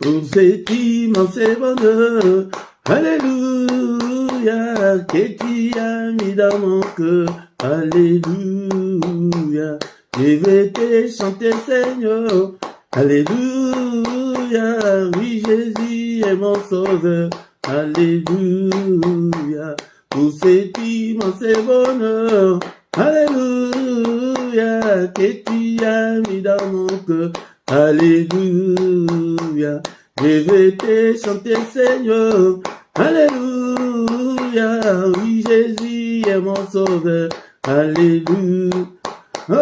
pour cet immense bonheur. Alléluia, que tu as mis dans mon cœur. Alléluia, je vais te chanter, Seigneur. Alléluia, oui, Jésus est mon sauveur. Alléluia, pour cet immense bonheur. Alléluia, que tu as mis dans mon cœur. Alléluia, je vais te chanter, Seigneur. Alléluia, oui, Jésus est mon sauveur. Alléluia, oh,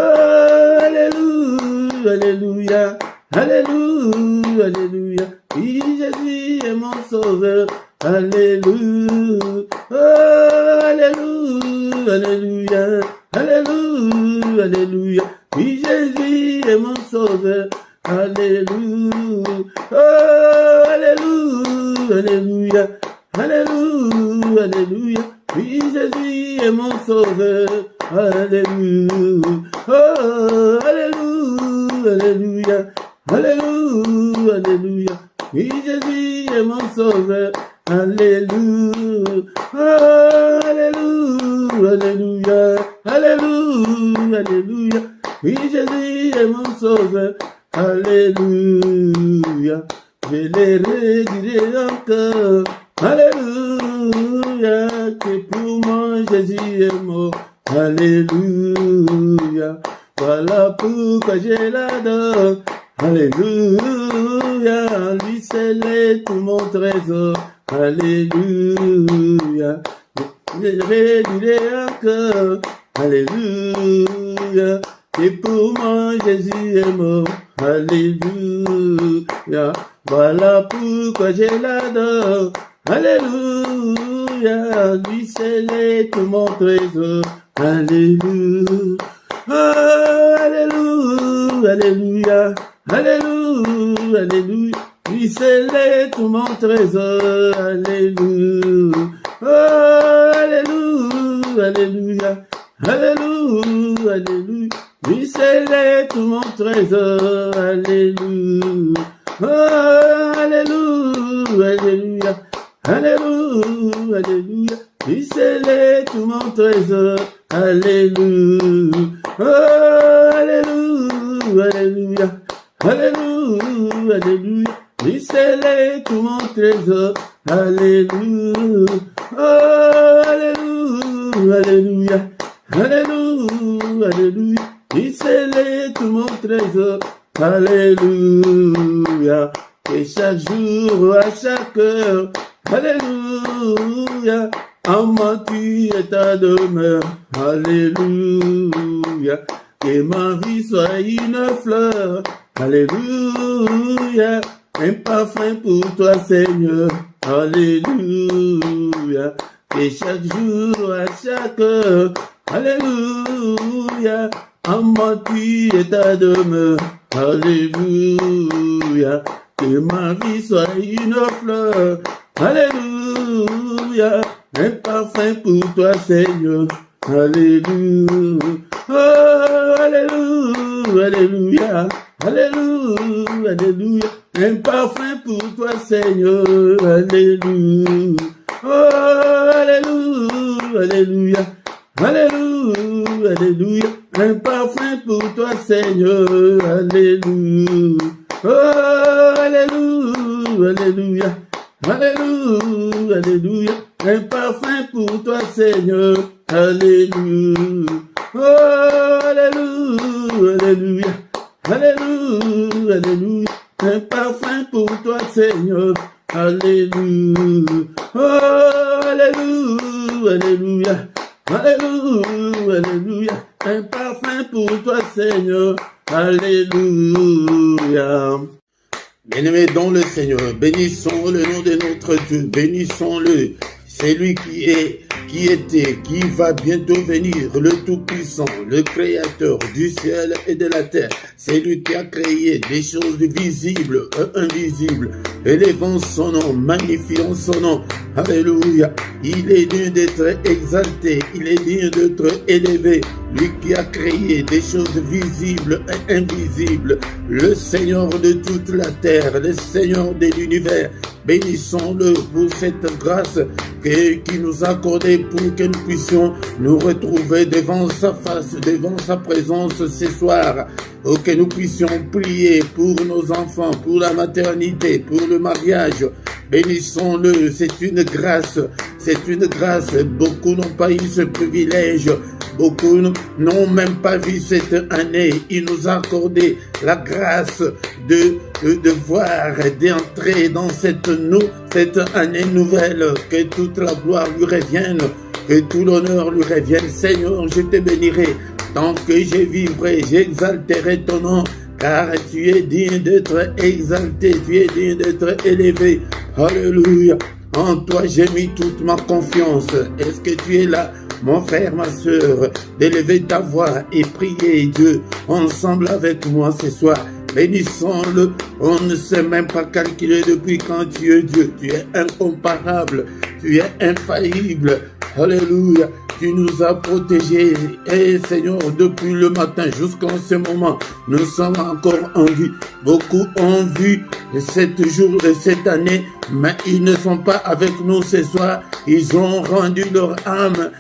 alléluia, alléluia, alléluia, alléluia, oui, Jésus est mon sauveur. Alléluia, oh, alléluia, alléluia, alléluia, alléluia, oui, Jésus est mon sauveur. Alléluia, oh, alléluia, alléluia, alléluia, alléluia, oui, Jésus est mon sauveur. Alléluia, oh, alléluia, alléluia, alléluia, alléluia, oui, Jésus est mon sauveur. Alléluia, oh, alléluia, alléluia, alléluia, alléluia, oui, Jésus est mon sauveur. Alléluia, je les redirai encore. Alléluia, que pour moi Jésus est mort. Alléluia, voilà pourquoi je l'adore. Alléluia, lui seul est tout mon trésor. Alléluia, je les redirai encore. Alléluia, et pour moi Jésus est mort. Alléluia, voilà pourquoi je l'adore. Alléluia, lui seul est tout mon trésor. Alléluia, oh, alléluia, alléluia, alléluia, alléluia, lui seul est tout mon trésor. Alléluia, oh, alléluia, alléluia, alléluia, alléluia, lui seul est tout mon trésor. Alléluia, oh, alléluia, alléluia, alléluia, alléluia, lui seul est tout mon trésor. Alléluia, oh, alléluia, alléluia, alléluia, alléluia, lui seul est tout mon trésor. Alléluia, oh, alléluia, alléluia, alléluia, alléluia, lui seul est tout mon trésor. Alléluia, et chaque jour, à chaque heure, alléluia, en moi tu es ta demeure. Alléluia, que ma vie soit une fleur. Alléluia, un parfum pour toi, Seigneur. Alléluia, et chaque jour, à chaque heure, alléluia, en moi tu es ta demeure. Alléluia, que ma vie soit une fleur. Alléluia, un parfum pour toi, Seigneur. Alléluia, oh, alléluia, alléluia, alléluia, alléluia, un parfum pour toi, Seigneur. Alléluia, oh, alléluia, alléluia, alléluia, alléluia, un parfum pour toi, Seigneur. Alléluia, oh, alléluia, alléluia, alléluia, alléluia, un parfum pour toi, Seigneur. Alléluia, oh, alléluia, alléluia, alléluia, alléluia, un parfum pour toi, Seigneur. Alléluia, oh, alléluia, alléluia, alléluia, alléluia, un parfum pour toi, Seigneur. Alléluia. Bien-aimés dans le Seigneur, bénissons le nom de notre Dieu, bénissons-le. C'est lui qui est qui était, qui va bientôt venir, le Tout-Puissant, le Créateur du ciel et de la terre. C'est lui qui a créé des choses visibles et invisibles. Élevons son nom, magnifions son nom. Alléluia. Il est digne d'être exalté, il est digne d'être élevé. Lui qui a créé des choses visibles et invisibles. Le Seigneur de toute la terre, le Seigneur de l'univers. Bénissons-le pour cette grâce qui nous a accordée pour que nous puissions nous retrouver devant sa face, devant sa présence ce soir. Pour que nous puissions prier pour nos enfants, pour la maternité, pour le mariage. Bénissons-le, c'est une grâce, c'est une grâce. Beaucoup n'ont pas eu ce privilège. Beaucoup n'ont même pas vu cette année. Il nous a accordé la grâce de voir, d'entrer dans cette année nouvelle. Que toute la gloire lui revienne, que tout l'honneur lui revienne. Seigneur, je te bénirai. Tant que je vivrai, j'exalterai ton nom. Car tu es digne d'être exalté, tu es digne d'être élevé. Alléluia. En toi j'ai mis toute ma confiance. Est-ce que tu es là, mon frère, ma soeur, d'élever ta voix et prier Dieu ensemble avec moi ce soir? Bénissons-le. On ne sait même pas calculer depuis quand tu es Dieu. Tu es incomparable, tu es infaillible. Alléluia. Tu nous as protégés. Et Seigneur, depuis le matin jusqu'en ce moment, nous sommes encore en vie. Beaucoup ont vu cette année, mais ils ne sont pas avec nous ce soir. Ils ont rendu leur âme.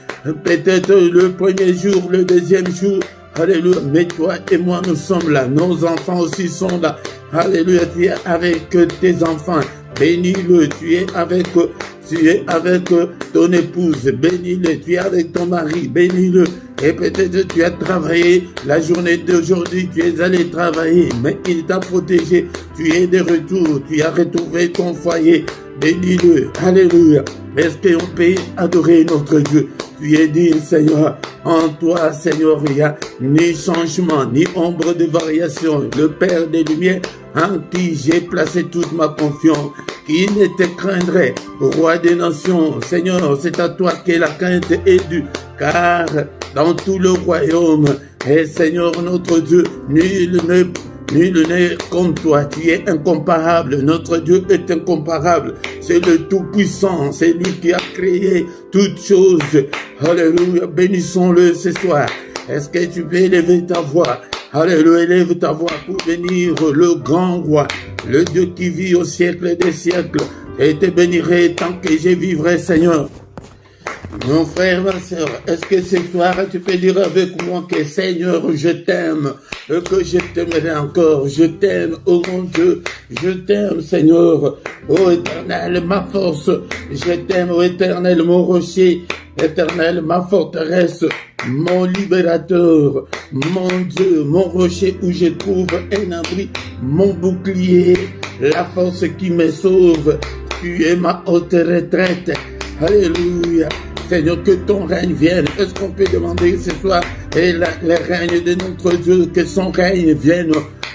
Peut-être le premier jour, le deuxième jour. Alléluia. Mais toi et moi, nous sommes là. Nos enfants aussi sont là. Alléluia. Tu es avec tes enfants. Bénis-le. Tu es avec ton épouse, bénis-le. Tu es avec ton mari, bénis-le. Et peut-être tu as travaillé la journée d'aujourd'hui, tu es allé travailler, mais il t'a protégé. Tu es de retour, tu as retrouvé ton foyer. Bénis-le. Alléluia. Est-ce qu'on peut adorer notre Dieu? Tu es digne, Seigneur. En toi, Seigneur, il n'y a ni changement, ni ombre de variation. Le Père des Lumières, en qui j'ai placé toute ma confiance. Qui ne te craindrait, Roi des nations? Seigneur, c'est à toi que la crainte est due. Car dans tout le royaume, et Seigneur notre Dieu, nul n'est comme toi. Tu es incomparable. Notre Dieu est incomparable. C'est le Tout-Puissant. C'est lui qui a créé toutes choses. Alléluia. Bénissons-le ce soir. Est-ce que tu peux élever ta voix? Alléluia. Élève ta voix pour bénir le grand roi, le Dieu qui vit au siècle des siècles. Et te bénirai tant que je vivrai, Seigneur. Mon frère, ma soeur, est-ce que ce soir tu peux dire avec moi que Seigneur, je t'aime, que je t'aimerai encore, je t'aime, oh mon Dieu, je t'aime, Seigneur, oh Éternel, ma force, je t'aime, oh Éternel, mon rocher, Éternel, ma forteresse, mon libérateur, mon Dieu, mon rocher où je trouve un abri, mon bouclier, la force qui me sauve, tu es ma haute retraite, alléluia. Seigneur, que ton règne vienne. Est-ce qu'on peut demander ce soir et le règne de notre Dieu, que son règne vienne,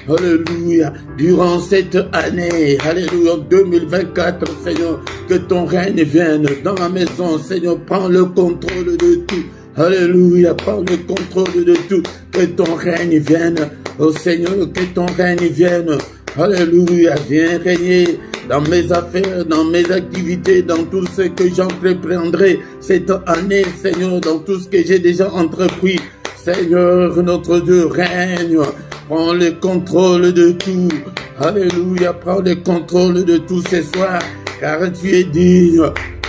alléluia, durant cette année, alléluia, 2024, Seigneur, que ton règne vienne dans ma maison, Seigneur, prends le contrôle de tout, alléluia, prends le contrôle de tout, que ton règne vienne, oh Seigneur, que ton règne vienne, alléluia, viens régner dans mes affaires, dans mes activités, dans tout ce que j'entreprendrai cette année, Seigneur, dans tout ce que j'ai déjà entrepris. Seigneur, notre Dieu, règne, prends le contrôle de tout. Alléluia, prends le contrôle de tout ce soir, car tu es digne.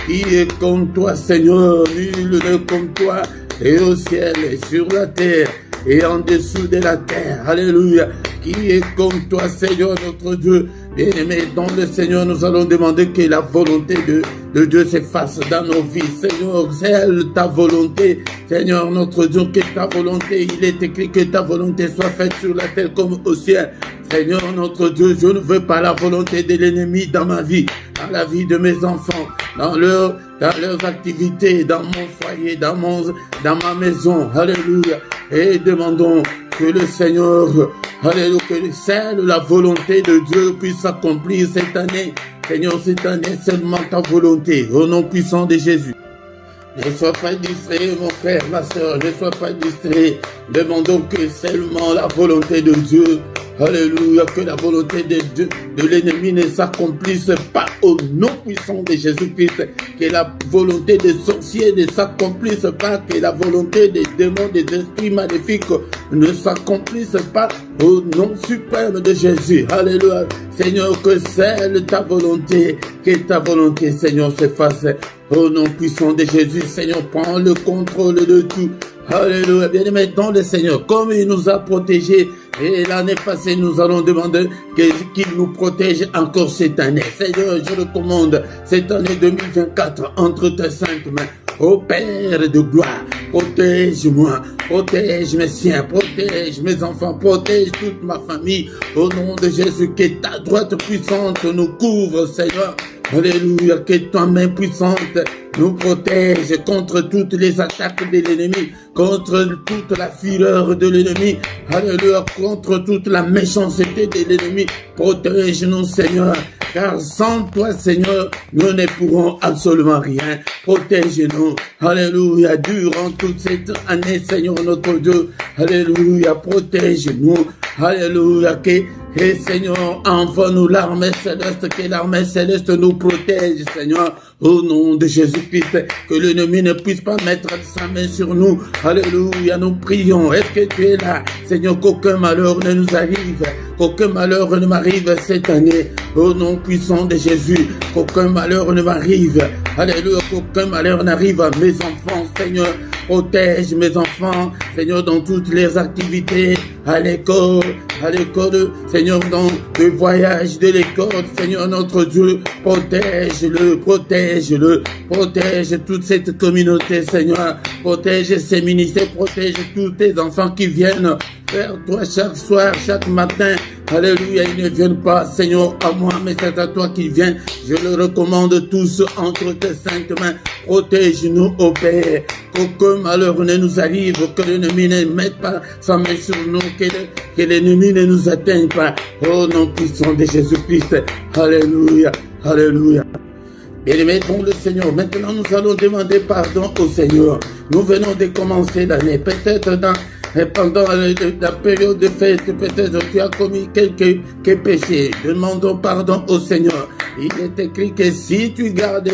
Qui est comme toi, Seigneur? Nul n'est comme toi, et au ciel, et sur la terre, et en dessous de la terre. Alléluia. Qui est comme toi, Seigneur, notre Dieu? Bien-aimé, dans le Seigneur, nous allons demander que la volonté de Dieu s'efface dans nos vies. Seigneur, c'est ta volonté. Seigneur, notre Dieu, que ta volonté, il est écrit que ta volonté soit faite sur la terre comme au ciel. Seigneur, notre Dieu, je ne veux pas la volonté de l'ennemi dans ma vie, dans la vie de mes enfants, dans leurs activités, dans mon foyer, dans ma maison. Alléluia. Et demandons que le Seigneur, alléluia, que seule la volonté de Dieu puisse s'accomplir cette année. Seigneur, cette année, seulement ta volonté, au nom puissant de Jésus. Ne sois pas distrait, mon frère, ma soeur, ne sois pas distrait. Demandons que seulement la volonté de Dieu, alléluia, que la volonté de l'ennemi ne s'accomplisse pas au nom puissant de Jésus-Christ. Que la volonté des sorciers ne s'accomplisse pas, que la volonté des démons, des esprits maléfiques ne s'accomplisse pas au nom suprême de Jésus. Alléluia. Seigneur, que celle ta volonté, que ta volonté, Seigneur, se fasse. Au nom puissant de Jésus, Seigneur, prends le contrôle de tout. Alléluia. Bien-aimé dans le Seigneur, comme il nous a protégés, et l'année passée, nous allons demander qu'il nous protège encore cette année. Seigneur, je recommande cette année 2024 entre tes saintes mains. Ô Père de gloire, protège-moi, protège mes siens, protège mes enfants, protège toute ma famille. Au nom de Jésus, que ta droite puissante nous couvre, Seigneur. Alléluia, que ta main puissante nous protège contre toutes les attaques de l'ennemi, contre toute la fureur de l'ennemi, alléluia, contre toute la méchanceté de l'ennemi. Protège-nous, Seigneur, car sans toi, Seigneur, nous ne pourrons absolument rien. Protège-nous, alléluia, durant toute cette année, Seigneur notre Dieu, alléluia, protège-nous, alléluia, et Seigneur, envoie-nous l'armée céleste, que l'armée céleste nous protège, Seigneur, au nom de Jésus-Christ, que l'ennemi ne puisse pas mettre sa main sur nous. Alléluia, nous prions. Est-ce que tu es là, Seigneur, qu'aucun malheur ne nous arrive, qu'aucun malheur ne m'arrive cette année, au nom puissant de Jésus, qu'aucun malheur ne m'arrive. Alléluia, qu'aucun malheur n'arrive à mes enfants, Seigneur. Protège mes enfants, Seigneur, dans toutes les activités, à l'école, Seigneur, dans le voyage de l'école, Seigneur notre Dieu, protège-le, protège toute cette communauté, Seigneur, protège ces ministères, protège tous tes enfants qui viennent vers toi chaque soir, chaque matin. Alléluia, ils ne viennent pas, Seigneur, à moi, mais c'est à toi qu'ils viennent. Je le recommande tous entre tes saintes mains. Protège-nous, ô Père, qu'aucun malheur ne nous arrive, que l'ennemi ne mette pas sa main sur nous, que l'ennemi ne nous atteigne pas. Au nom puissant de Jésus-Christ. Alléluia, alléluia. Bien-aimés dans le Seigneur, maintenant nous allons demander pardon au Seigneur. Nous venons de commencer l'année, peut-être pendant la période de fête, peut-être tu as commis quelques péchés. Demandons pardon au Seigneur. Il est écrit que si tu gardes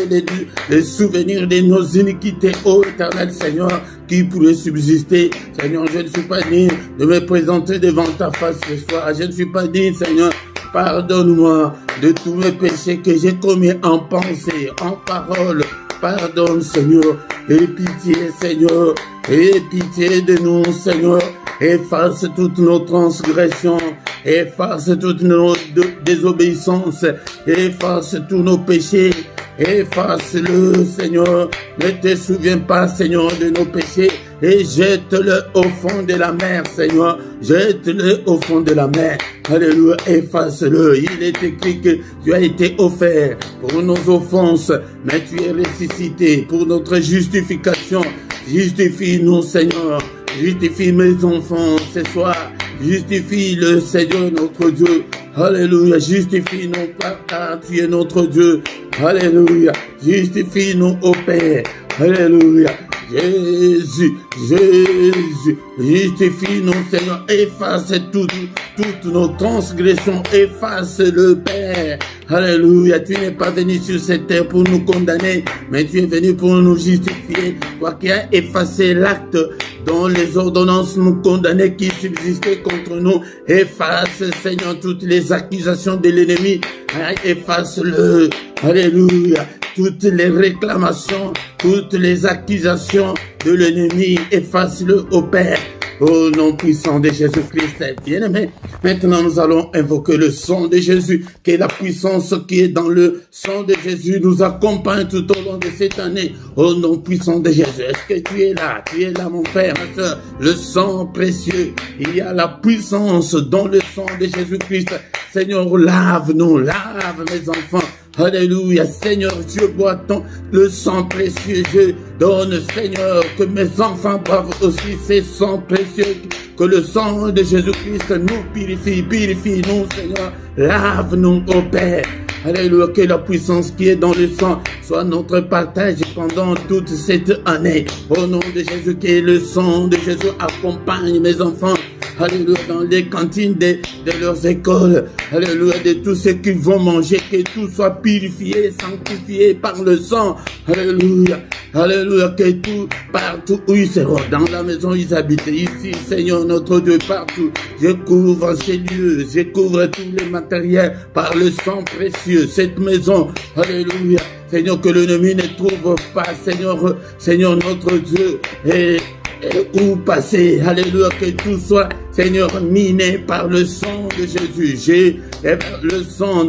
les souvenirs de nos iniquités, ô éternel Seigneur, qui pourrait subsister. Seigneur, je ne suis pas digne de me présenter devant ta face ce soir. Je ne suis pas digne, Seigneur. Pardonne-moi de tous mes péchés que j'ai commis en pensée, en parole. Pardonne, Seigneur, et pitié, Seigneur, et pitié de nous, Seigneur. Efface toutes nos transgressions, efface toutes nos désobéissances, efface tous nos péchés, efface-le, Seigneur. Ne te souviens pas, Seigneur, de nos péchés et jette-le au fond de la mer, Seigneur. Jette-le au fond de la mer. Alléluia, efface-le. Il est écrit que tu as été offert pour nos offenses, mais tu es ressuscité pour notre justification. Justifie-nous, Seigneur. Justifie mes enfants ce soir. Justifie le Seigneur notre Dieu. Alléluia. Justifie-nous, Papa, tu es notre Dieu. Alléluia. Justifie-nous, ô Père. Alléluia. Jésus, justifie-nous, Seigneur, efface toutes nos transgressions, efface le Père. Alléluia, tu n'es pas venu sur cette terre pour nous condamner, mais tu es venu pour nous justifier. Toi qui as effacé l'acte dont les ordonnances nous condamnaient qui subsistaient contre nous, efface, Seigneur, toutes les accusations de l'ennemi, efface-le. Alléluia. Toutes les réclamations, toutes les accusations de l'ennemi, efface-le au Père, au nom puissant de Jésus-Christ. Bien-aimé, maintenant nous allons invoquer le sang de Jésus, que la puissance qui est dans le sang de Jésus nous accompagne tout au long de cette année, au nom puissant de Jésus. Est-ce que tu es là, mon frère, ma soeur? Le sang précieux, il y a la puissance dans le sang de Jésus-Christ. Seigneur, lave-nous, lave mes enfants. Alléluia, Seigneur Dieu, bois le sang précieux. Je donne, Seigneur, que mes enfants boivent aussi ces sangs précieux. Que le sang de Jésus-Christ nous purifie, purifie-nous, Seigneur. Lave-nous, ô Père. Alléluia, que la puissance qui est dans le sang soit notre partage pendant toute cette année. Au nom de Jésus, que le sang de Jésus accompagne mes enfants. Alléluia, dans les cantines de leurs écoles. Alléluia, de tout ce qu'ils vont manger, que tout soit purifié, sanctifié par le sang. Alléluia, alléluia, que tout, partout où ils seront, dans la maison où ils habitent, ici, Seigneur notre Dieu, partout, je couvre ces lieux, je couvre tous les matériels par le sang précieux, cette maison. Alléluia, Seigneur, que l'ennemi ne trouve pas, Seigneur notre Dieu, et où passer. Alléluia, que tout soit, Seigneur, miné par le sang de Jésus. J'ai le sang,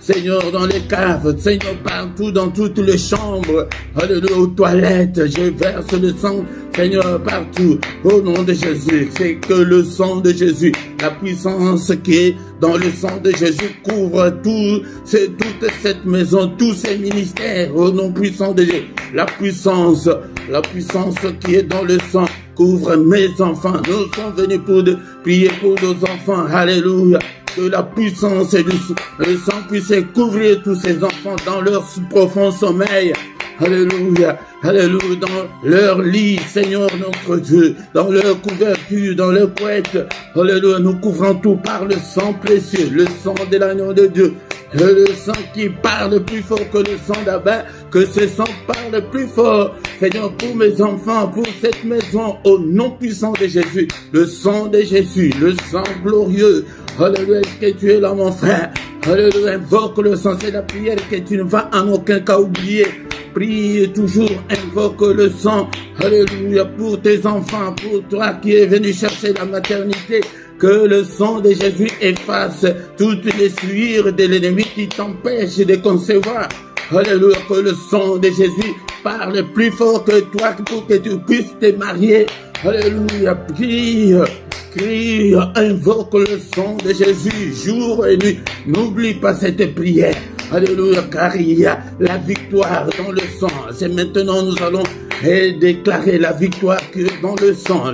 Seigneur, dans les caves, Seigneur, partout, dans toutes les chambres. Alléluia, aux toilettes, je verse le sang, Seigneur, partout. Au nom de Jésus, c'est que le sang de Jésus, la puissance qui est dans le sang de Jésus couvre toute cette maison, tous ces ministères. Au nom puissant de Jésus, la puissance qui est dans le sang couvre mes enfants. Nous sommes venus pour prier pour nos enfants. Alléluia. Que la puissance et le sang puisse couvrir tous ces enfants dans leur profond sommeil. Alléluia, alléluia, dans leur lit, Seigneur notre Dieu, dans leur couverture, dans leur couette. Alléluia, nous couvrons tout par le sang précieux, le sang de l'agneau de Dieu. Le sang qui parle plus fort que le sang d'Abel, que ce sang parle plus fort, Seigneur, pour mes enfants, pour cette maison, au nom puissant de Jésus, le sang de Jésus, le sang glorieux. Alléluia, est-ce que tu es là, mon frère? Alléluia, invoque le sang, c'est la prière que tu ne vas en aucun cas oublier. Prie toujours, invoque le sang. Alléluia, pour tes enfants, pour toi qui es venu chercher la maternité. Que le sang de Jésus efface toutes les souillures de l'ennemi qui t'empêchent de concevoir. Alléluia, que le sang de Jésus parle plus fort que toi pour que tu puisses te marier. Alléluia, crie, invoque le sang de Jésus jour et nuit. N'oublie pas cette prière. Alléluia, car il y a la victoire dans le sang. C'est maintenant nous allons déclarer la victoire qui est dans le sang.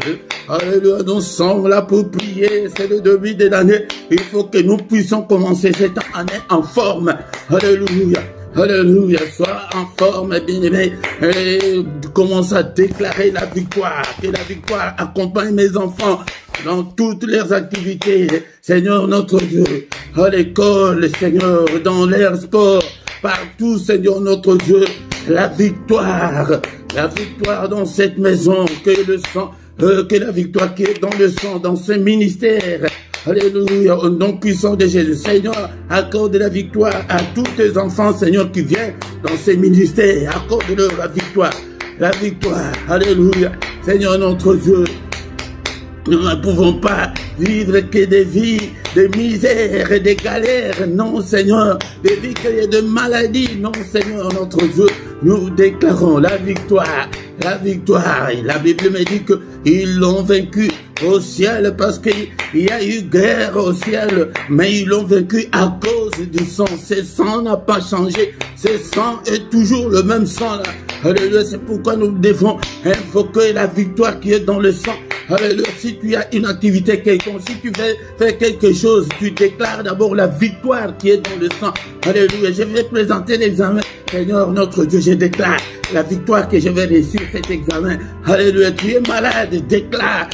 Alléluia, nous sommes là pour prier. C'est le début de l'année. Il faut que nous puissions commencer cette année en forme. Alléluia. Alléluia, sois en forme, bien-aimé, et commence à déclarer la victoire, que la victoire accompagne mes enfants dans toutes leurs activités, Seigneur notre Dieu, à l'école, Seigneur, dans l'air sport, partout, Seigneur notre Dieu, la victoire dans cette maison, que la victoire qui est dans le sang, dans ce ministère. Alléluia, au nom puissant de Jésus. Seigneur, accorde la victoire à tous tes enfants, Seigneur, qui viennent dans ces ministères. Accorde-leur la victoire. La victoire. Alléluia. Seigneur, notre Dieu, nous ne pouvons pas vivre que des vies de misère et de galères. Non, Seigneur, des vies de maladies. Non, Seigneur, notre Dieu, nous déclarons la victoire. La victoire. Et la Bible me dit qu'ils l'ont vaincu au ciel parce qu'il y a eu guerre au ciel, mais ils l'ont vaincu à cause du sang. Ce sang n'a pas changé. Ce sang est toujours le même sang là. Alléluia, c'est pourquoi nous devons invoquer la victoire qui est dans le sang. Alléluia, si tu as une activité quelconque, si tu veux faire quelque chose, tu déclares d'abord la victoire qui est dans le sang. Alléluia, je vais présenter l'examen. Seigneur notre Dieu, je déclare la victoire que je vais réussir cet examen. Alléluia, tu es malade, déclare.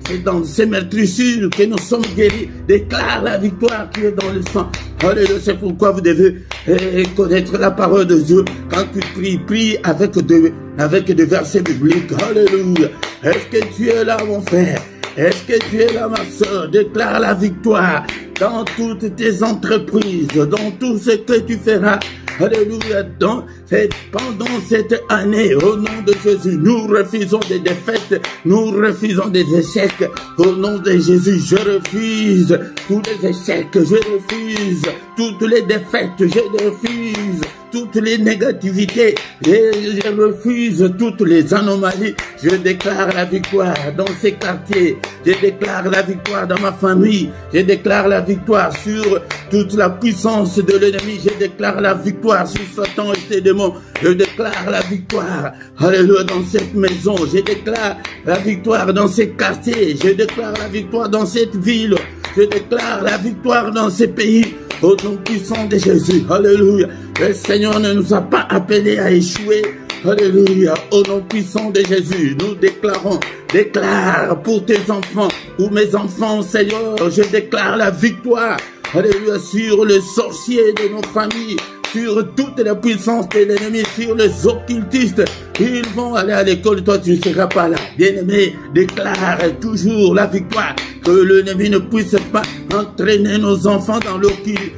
C'est dans ces meurtrissures que nous sommes guéris. Déclare la victoire qui est dans le sang. Alléluia, c'est pourquoi vous devez connaître la parole de Dieu. Quand tu prie avec des versets bibliques. Alléluia. Est-ce que tu es là, mon frère? Est-ce que tu es là, ma soeur? Déclare la victoire dans toutes tes entreprises, dans tout ce que tu feras. Alléluia, pendant cette année, au nom de Jésus, nous refusons des défaites, nous refusons des échecs. Au nom de Jésus, je refuse tous les échecs, je refuse toutes les défaites, je refuse toutes les négativités, je refuse toutes les anomalies. Je déclare la victoire dans ces quartiers, je déclare la victoire dans ma famille, je déclare la victoire sur toute la puissance de l'ennemi, je déclare la victoire sur Satan et ses démons, je déclare la victoire, alléluia, dans cette maison, je déclare la victoire dans ces quartiers, je déclare la victoire dans cette ville, je déclare la victoire dans ces pays. Au nom puissant de Jésus. Alléluia. Le Seigneur ne nous a pas appelés à échouer. Alléluia. Au nom puissant de Jésus, nous déclarons, déclare pour tes enfants, pour mes enfants, Seigneur, je déclare la victoire. Alléluia, sur les sorciers de nos familles, sur toute la puissance de l'ennemi, sur les occultistes. Ils vont aller à l'école, toi tu ne seras pas là. Bien-aimé, déclare toujours la victoire. Que l'ennemi ne puisse pas entraîner nos enfants dans l'occultisme.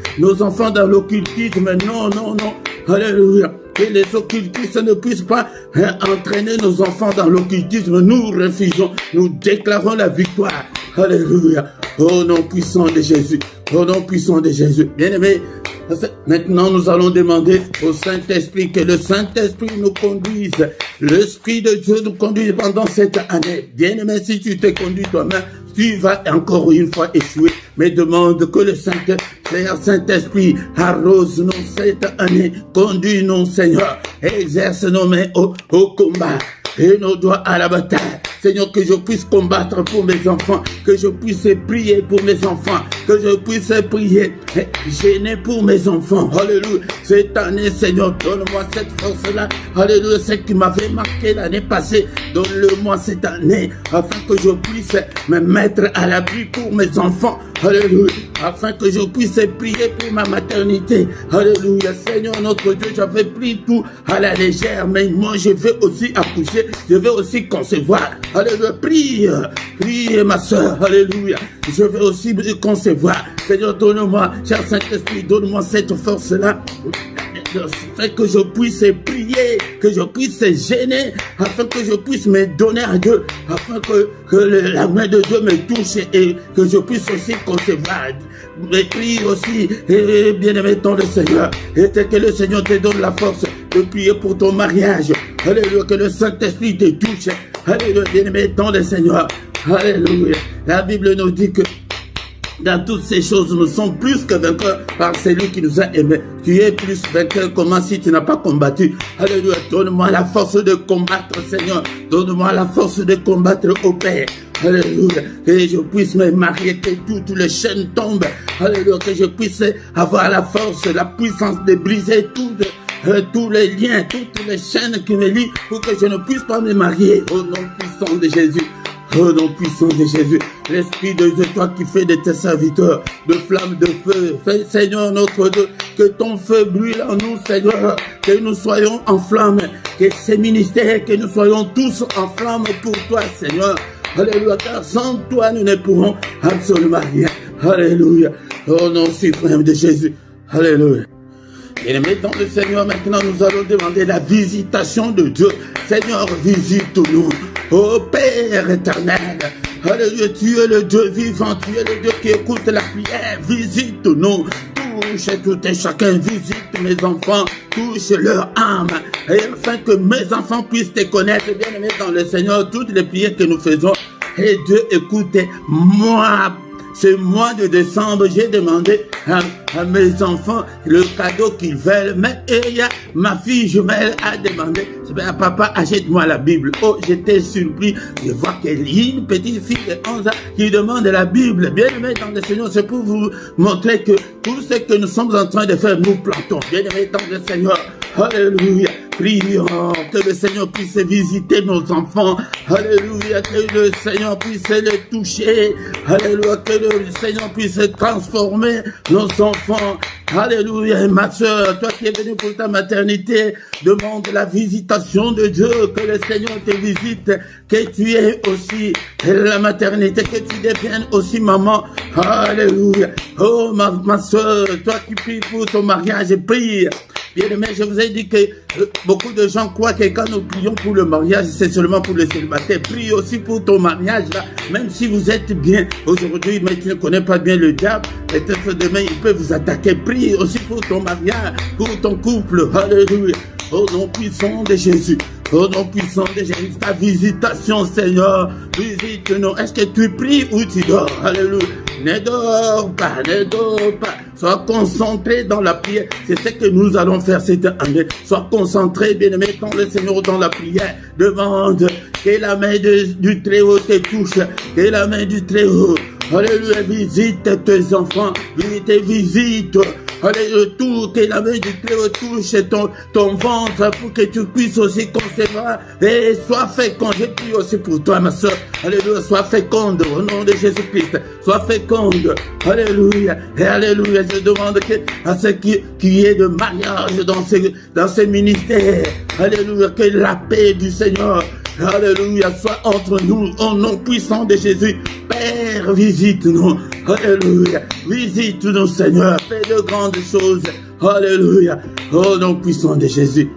Non, non, non. Alléluia. Que les occultistes ne puissent pas entraîner nos enfants dans l'occultisme. Nous refusons, nous déclarons la victoire. Alléluia. Au nom puissant de Jésus. Au nom puissant de Jésus. Bien-aimé, maintenant nous allons demander au Saint-Esprit que le Saint-Esprit nous conduise. L'Esprit de Dieu nous conduise pendant cette année. Bien-aimé, si tu t'es conduit toi-même, tu vas encore une fois échouer. Mais demande que le Saint-Esprit arrose-nous cette année. Conduis-nous, Seigneur. Exerce nos mains au combat et nos doigts à la bataille. Seigneur, que je puisse combattre pour mes enfants, que je puisse prier pour mes enfants, que je puisse prier, gêner pour mes enfants. Alléluia. Cette année, Seigneur, donne-moi cette force-là. Alléluia. Ce qui m'avait marqué l'année passée, donne-le-moi cette année, afin que je puisse me mettre à l'abri pour mes enfants. Alléluia. Afin que je puisse prier pour ma maternité. Alléluia. Seigneur, notre Dieu, j'avais pris tout à la légère, mais moi, je vais aussi accoucher, je vais aussi concevoir. Alléluia, prie ma soeur, alléluia, je vais aussi concevoir. Seigneur, donne-moi, cher Saint-Esprit, donne-moi cette force-là, afin que je puisse prier, que je puisse gêner, afin que je puisse me donner à Dieu, afin que la main de Dieu me touche et que je puisse aussi concevoir. Mais prie aussi, bien-aimé dans le Seigneur, et que le Seigneur te donne la force de prier pour ton mariage. Alléluia, que le Saint-Esprit te touche. Alléluia, bien-aimé dans le Seigneur. Alléluia. La Bible nous dit que dans toutes ces choses, nous sommes plus que vainqueurs par celui qui nous a aimés. Tu es plus vainqueur, comment si tu n'as pas combattu? Alléluia, donne-moi la force de combattre, Seigneur. Donne-moi la force de combattre au Père. Alléluia, que je puisse me marier, que toutes les chaînes tombent. Alléluia, que je puisse avoir la force, la puissance de briser tous les liens, toutes les chaînes qui me lient pour que je ne puisse pas me marier. Au nom puissant de Jésus. Au nom puissant de Jésus, l'Esprit de Dieu, toi qui fais de tes serviteurs de flammes de feu, fais, Seigneur notre Dieu, que ton feu brûle en nous, Seigneur, que nous soyons en flamme, que ces ministères, que nous soyons tous en flamme pour toi, Seigneur. Alléluia, car sans toi, nous ne pourrons absolument rien. Alléluia, au nom suprême de Jésus. Alléluia. Bien-aimés dans le Seigneur, maintenant nous allons demander la visitation de Dieu. Seigneur, visite-nous. Ô Père éternel, alléluia, tu es le Dieu vivant, tu es le Dieu qui écoute la prière. Visite-nous, touche tout et chacun, visite mes enfants, touche leur âme, et afin que mes enfants puissent te connaître. Bien-aimés dans le Seigneur, toutes les prières que nous faisons, et Dieu écoute moi. Ce mois de décembre, j'ai demandé à mes enfants le cadeau qu'ils veulent. Mais ma fille jumelle a demandé, papa, achète-moi la Bible. Oh, j'étais surpris de voir qu'il y a une petite fille de 11 ans qui demande la Bible. Bien aimé dans le Seigneur, c'est pour vous montrer que tout ce que nous sommes en train de faire, nous plantons. Bien aimé dans le Seigneur, alléluia. Prions que le Seigneur puisse visiter nos enfants. Alléluia, que le Seigneur puisse les toucher. Alléluia, que le Seigneur puisse transformer nos enfants. Alléluia, ma soeur, toi qui es venue pour ta maternité, demande la visitation de Dieu, que le Seigneur te visite, que tu aies aussi la maternité, que tu deviennes aussi maman. Alléluia. Oh, ma soeur, toi qui pries pour ton mariage, prie. Bien-aimé, je vous ai dit que beaucoup de gens croient que quand nous prions pour le mariage, c'est seulement pour le célibataire. Prie aussi pour ton mariage, là. Même si vous êtes bien aujourd'hui, mais tu ne connais pas bien le diable, peut-être demain, il peut vous attaquer. Prie aussi pour ton mariage, pour ton couple. Alléluia. Au nom puissant de Jésus. Au nom puissant de Jésus, ta visitation, Seigneur, visite-nous. Est-ce que tu pries ou tu dors? Alléluia. Ne dors pas, ne dors pas. Sois concentré dans la prière. C'est ce que nous allons faire cette année. Sois concentré, bien-aimé, dans le Seigneur, dans la prière. Demande que la main du Très-Haut te touche. Que la main du Très-Haut, Alléluia, visite tes enfants, visite. Alléluia, tout que la main du Christ touche ton ventre pour que tu puisses aussi concevoir et sois féconde. Je prie aussi pour toi, ma soeur. Alléluia, sois féconde au nom de Jésus-Christ. Sois féconde. Alléluia. Et alléluia, je demande à ceux qui y ait de mariage dans ces ministères. Alléluia, que la paix du Seigneur, alléluia, soit entre nous, au nom puissant de Jésus. Père, visite-nous. Alléluia. Visite-nous, Seigneur. Fais de grandes choses. Alléluia. Au nom puissant de Jésus.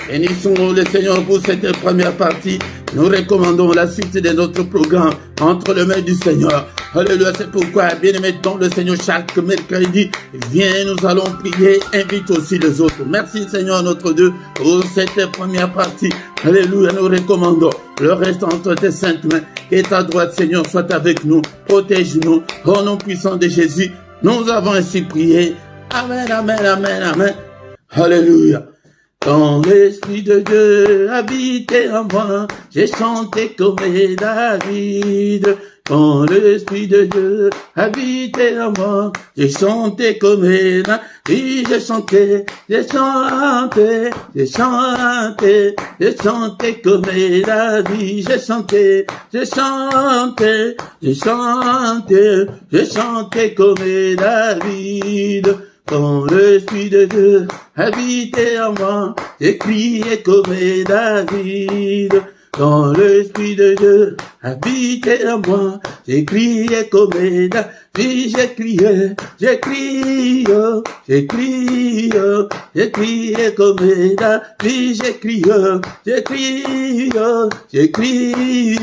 Bénissons le Seigneur pour cette première partie. Nous recommandons la suite de notre programme entre les mains du Seigneur. Alléluia, c'est pourquoi, bien-aimés dans le Seigneur, chaque mercredi, viens, nous allons prier, invite aussi les autres. Merci Seigneur notre Dieu pour cette première partie. Alléluia, nous recommandons le reste entre tes saintes mains. Que ta droite, Seigneur, soit avec nous, protège-nous. Au nom puissant de Jésus, nous avons ainsi prié. Amen, amen, amen, amen. Alléluia. Quand l'Esprit de Dieu habitait en moi, j'ai chanté comme David. Quand l'Esprit de Dieu habitait en moi, j'ai chanté comme David. J'ai chanté, j'ai chanté, j'ai chanté, j'ai chanté comme David. J'ai chanté, j'ai chanté, j'ai chanté, j'ai chanté comme David. Quand l'Esprit de Dieu habitait en moi, j'ai crié comme David. Quand l'Esprit de Dieu habitait en moi, j'ai crié comme David. J'ai crié, j'ai crié, j'ai crié, j'ai crié comme David. J'ai crié, j'ai crié, j'ai crié,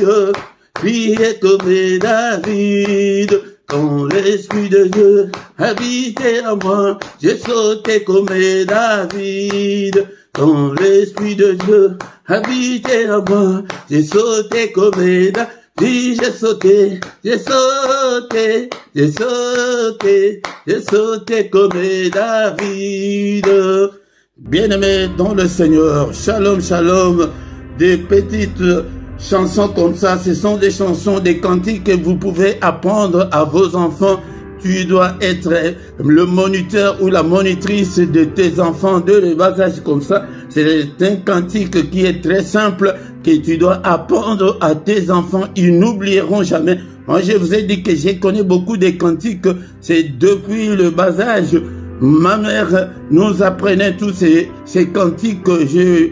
crié comme David. Quand l'Esprit de Dieu habitait en moi, j'ai sauté comme David. Quand l'Esprit de Dieu habitait en moi, j'ai sauté comme David. J'ai sauté, j'ai sauté, j'ai sauté, j'ai sauté comme David. Bien-aimés dans le Seigneur, shalom, shalom, des petites chansons comme ça, ce sont des chansons, des cantiques que vous pouvez apprendre à vos enfants. Tu dois être le moniteur ou la monitrice de tes enfants de le bas âge comme ça. C'est un cantique qui est très simple que tu dois apprendre à tes enfants. Ils n'oublieront jamais. Moi, je vous ai dit que j'ai connu beaucoup de cantiques. C'est depuis le bas âge. Ma mère nous apprenait tous ces cantiques que je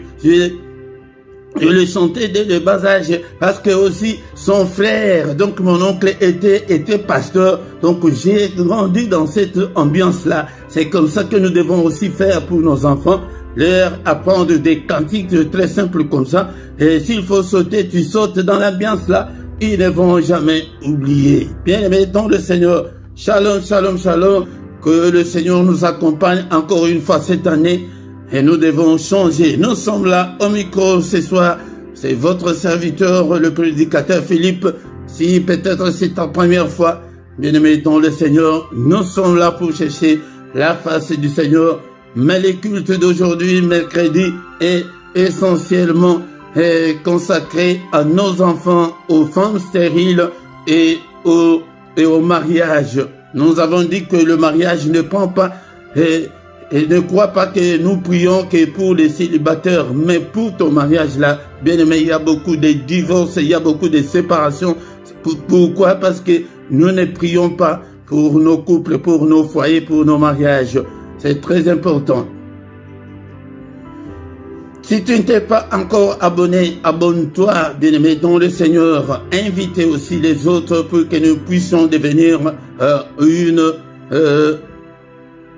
le chantais dès le bas âge parce que aussi son frère, donc mon oncle était pasteur, donc j'ai grandi dans cette ambiance-là. C'est comme ça que nous devons aussi faire pour nos enfants, leur apprendre des cantiques très simples comme ça. Et s'il faut sauter, tu sautes dans l'ambiance-là, ils ne vont jamais oublier. Bien aimé dans le Seigneur, shalom, shalom, shalom, que le Seigneur nous accompagne encore une fois cette année. Et nous devons changer. Nous sommes là au micro ce soir. C'est votre serviteur, le prédicateur Philippe. Si peut-être c'est ta première fois, bien-aimé dans le Seigneur, nous sommes là pour chercher la face du Seigneur. Mais les cultes d'aujourd'hui, mercredi, est essentiellement consacré à nos enfants, aux femmes stériles et au mariage. Nous avons dit que le mariage ne prend pas... Et ne crois pas que nous prions que pour les célibataires, mais pour ton mariage là, bien aimé, il y a beaucoup de divorces, il y a beaucoup de séparations. Pourquoi? Parce que nous ne prions pas pour nos couples, pour nos foyers, pour nos mariages. C'est très important. Si tu ne t'es pas encore abonné, abonne-toi, bien-aimé, dans le Seigneur. Invitez aussi les autres pour que nous puissions devenir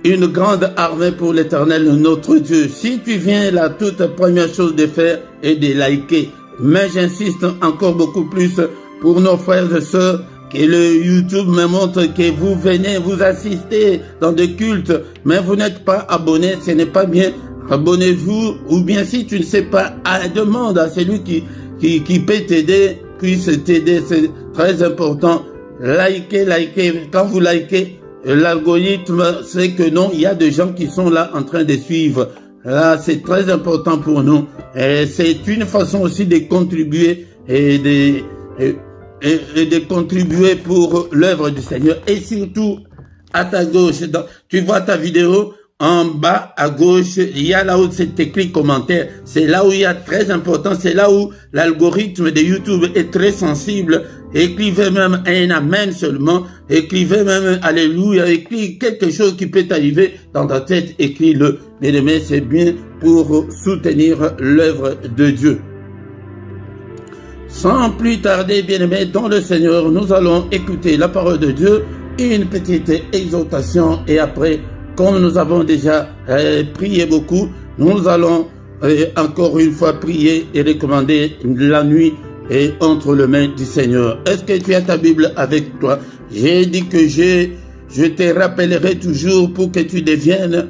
une grande armée pour l'Éternel, notre Dieu. Si tu viens, la toute première chose de faire est de liker. Mais j'insiste encore beaucoup plus pour nos frères et sœurs que le YouTube me montre que vous venez, vous assistez dans des cultes, mais vous n'êtes pas abonné, ce n'est pas bien. Abonnez-vous, ou bien si tu ne sais pas, demande à celui qui peut t'aider, puisse t'aider, c'est très important. Likez. Quand vous likez, l'algorithme sait que non, il y a des gens qui sont là en train de suivre. Là, c'est très important pour nous. Et c'est une façon aussi de contribuer et et de contribuer pour l'œuvre du Seigneur. Et surtout, à ta gauche, tu vois ta vidéo, en bas à gauche, il y a là où c'est écrit commentaire. C'est là où il y a très important, c'est là où l'algorithme de YouTube est très sensible. Écrivez même un amen seulement, écrivez même alléluia, écrivez quelque chose qui peut t'arriver dans ta tête, écris-le. Bien-aimé, c'est bien pour soutenir l'œuvre de Dieu. Sans plus tarder, bien-aimé, dans le Seigneur, nous allons écouter la parole de Dieu, une petite exhortation et après, comme nous avons déjà prié beaucoup, nous allons encore une fois prier et recommander la nuit entre les mains du Seigneur. Est-ce que tu as ta Bible avec toi? J'ai dit que je te rappellerai toujours pour que tu deviennes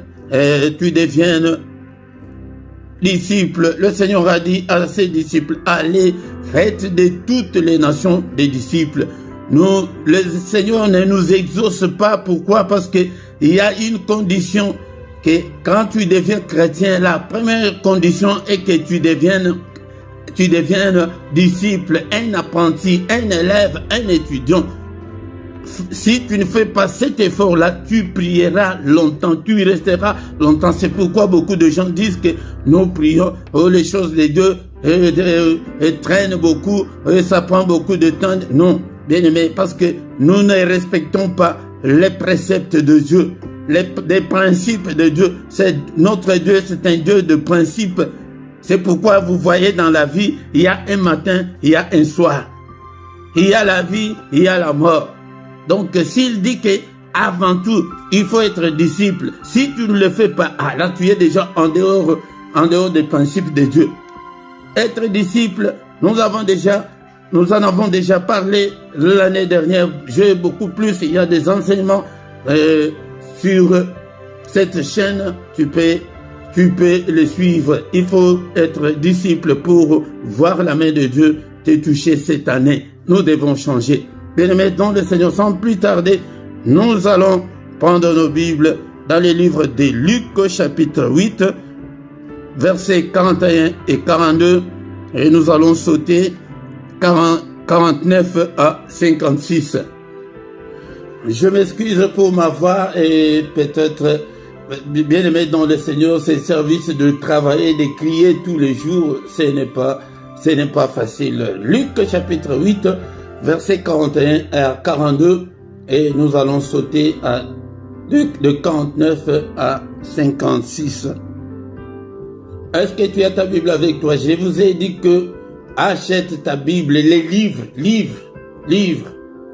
disciple. Le Seigneur a dit à ses disciples, allez, faites de toutes les nations des disciples. Nous, le Seigneur ne nous exauce pas. Pourquoi? Parce que il y a une condition que quand tu deviens chrétien, la première condition est que tu deviennes disciple, un apprenti, un élève, un étudiant. Si tu ne fais pas cet effort-là, tu prieras longtemps, tu resteras longtemps. C'est pourquoi beaucoup de gens disent que nous prions, les choses de Dieu traînent beaucoup, ça prend beaucoup de temps. Non, bien aimé, parce que nous ne respectons pas les préceptes de Dieu, les principes de Dieu. Notre Dieu, c'est un Dieu de principes. C'est pourquoi vous voyez dans la vie, il y a un matin, il y a un soir. Il y a la vie, il y a la mort. Donc, s'il dit que avant tout, il faut être disciple, si tu ne le fais pas, là tu es déjà en dehors des principes de Dieu. Être disciple, nous en avons déjà parlé l'année dernière. J'ai beaucoup plus, il y a des enseignements sur cette chaîne, tu peux les suivre. Il faut être disciple pour voir la main de Dieu te toucher cette année. Nous devons changer. Bien-aimés dans le Seigneur, sans plus tarder, nous allons prendre nos Bibles dans les livres de Luc, chapitre 8, versets 41 et 42, et nous allons sauter 49 à 56. Je m'excuse pour ma voix et peut-être, bien-aimés dans le Seigneur, ces services de travailler, de crier tous les jours, ce n'est pas facile. Luc, chapitre 8, versets 41 à 42, et nous allons sauter de 49 à 56. Est-ce que tu as ta Bible avec toi? Je vous ai dit que achète ta Bible, les livres,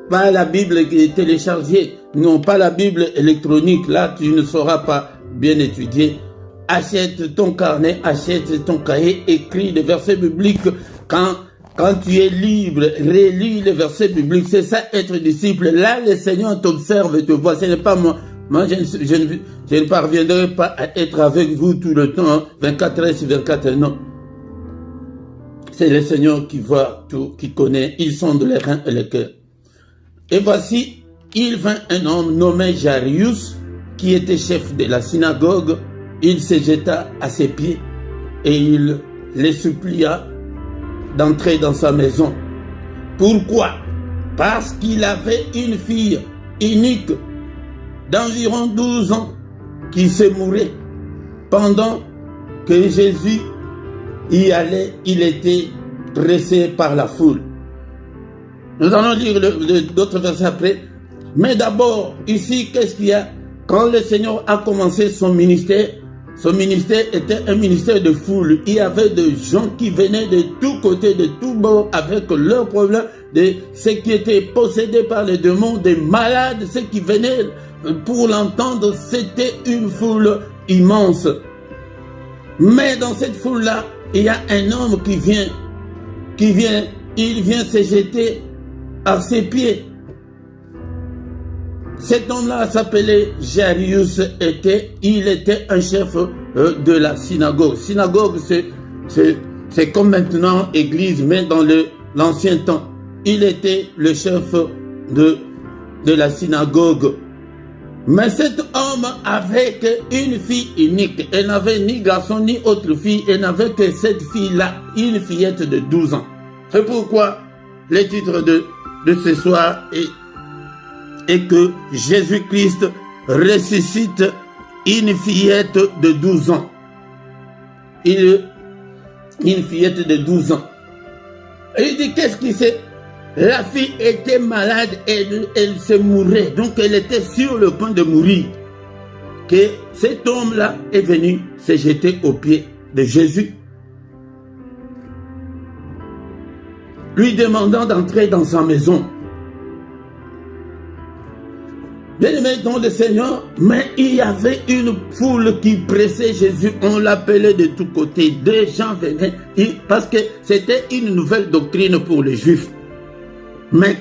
pas la Bible téléchargée, non pas la Bible électronique, là tu ne sauras pas bien étudier. Achète ton carnet, achète ton cahier, écris des versets bibliques. Quand tu es libre, relis les versets bibliques, c'est ça être disciple. Là, le Seigneur t'observe et te voit. Ce n'est pas moi. Moi, je ne parviendrai pas à être avec vous tout le temps, 24 heures sur 24 heures, non. C'est le Seigneur qui voit tout, qui connaît. Il sonde les reins et les cœurs. Et voici, il vint un homme nommé Jairus, qui était chef de la synagogue. Il se jeta à ses pieds et il les supplia d'entrer dans sa maison. Pourquoi? Parce qu'il avait une fille unique d'environ 12 ans qui se mourait. Pendant que Jésus y allait, il était pressé par la foule. Nous allons lire d'autres versets après. Mais d'abord, ici, qu'est-ce qu'il y a? Quand le Seigneur a commencé son ministère était un ministère de foule. Il y avait des gens qui venaient de tous côtés, de tous bords, avec leurs problèmes, de ceux qui étaient possédés par les démons, des malades, ceux qui venaient pour l'entendre. C'était une foule immense. Mais dans cette foule-là, il y a un homme qui vient, il vient se jeter à ses pieds. Cet homme-là s'appelait Jairus, il était un chef de la synagogue. Synagogue, c'est comme maintenant église, mais dans l'ancien temps. Il était le chef de la synagogue. Mais cet homme avait une fille unique. Elle n'avait ni garçon ni autre fille. Elle n'avait que cette fille-là, une fillette de 12 ans. C'est pourquoi le titre de ce soir est que Jésus-Christ ressuscite une fillette de 12 ans. Une fillette de 12 ans. Et il dit, qu'est-ce qui c'est? La fille était malade, elle se mourait. Donc elle était sur le point de mourir. Que cet homme-là est venu se jeter aux pieds de Jésus, lui demandant d'entrer dans sa maison. Bien-aimé dans le Seigneur, mais il y avait une foule qui pressait Jésus, on l'appelait de tous côtés, des gens venaient, parce que c'était une nouvelle doctrine pour les Juifs. Mais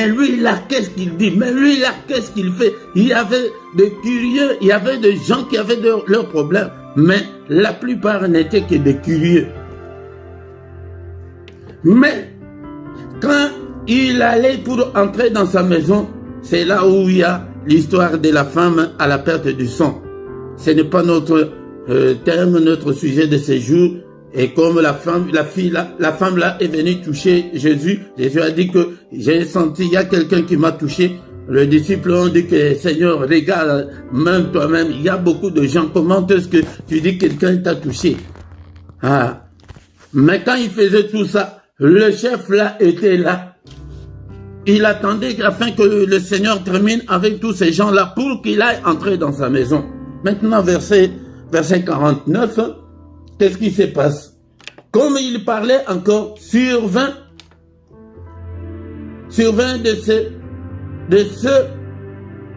lui là, qu'est-ce qu'il dit? Mais lui là, qu'est-ce qu'il fait? Il y avait de curieux, il y avait des gens qui avaient leurs problèmes, mais la plupart n'étaient que des curieux. Mais quand il allait pour entrer dans sa maison, c'est là où il y a l'histoire de la femme à la perte du sang. Ce n'est pas notre thème, notre sujet de ce jour. Et comme la femme là est venue toucher Jésus, Jésus a dit que j'ai senti, il y a quelqu'un qui m'a touché. Les disciples ont dit que Seigneur, regarde, même toi-même, il y a beaucoup de gens. Comment est-ce que tu dis que quelqu'un t'a touché? Ah. Mais quand il faisait tout ça, le chef là était là. Il attendait afin que le Seigneur termine avec tous ces gens-là pour qu'il aille entrer dans sa maison. Maintenant, verset 49, qu'est-ce qui se passe? Comme il parlait encore, survint